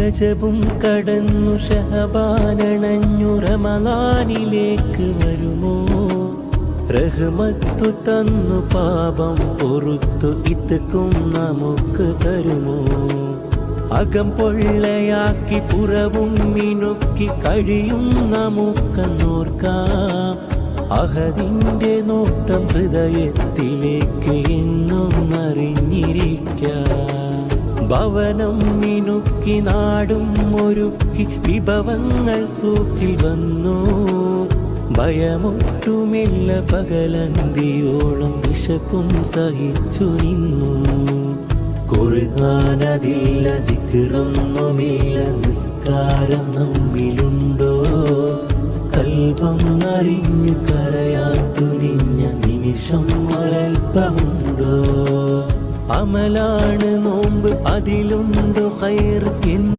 രജബും കടന്നു ഷഹബാനണഞ്ഞു റമളാനിലേക്ക് വരുമോ റഹ്മത്തു തന്നു പാപം പൊറുത്തു ഇത്ക്കും നമുക്ക് തരുമോ അകം പൊള്ളയാക്കി പുറവും മിനുക്കി കഴിയും നമുക്കെന്നോർക്കാം അഹദിന്റെ നോട്ടം ഹൃദയത്തിലേക്ക് എന്നും അറിഞ്ഞിരിക്കാം ഭവനം മിനുക്കി നാടും ഒരുക്കി വിഭവങ്ങൾ സൂക്കിൽ വന്നു ഭയമൊട്ടുമില്ല പകലന്തിയോളം വിശപ്പും സഹിച്ചു നിന്നു ഖുർആനതില്ല ദിക്റൊന്നുമില്ല നിസ്കാരം നമ്മിലുണ്ടോ കൽബം അറിഞ്ഞു കരയാൻ തുനിഞ്ഞ നിമിഷം ഒരൽപ്പമുണ്ടോ അമലാണ് നോമ്പ് അതിലുണ്ടോ ഖൈർ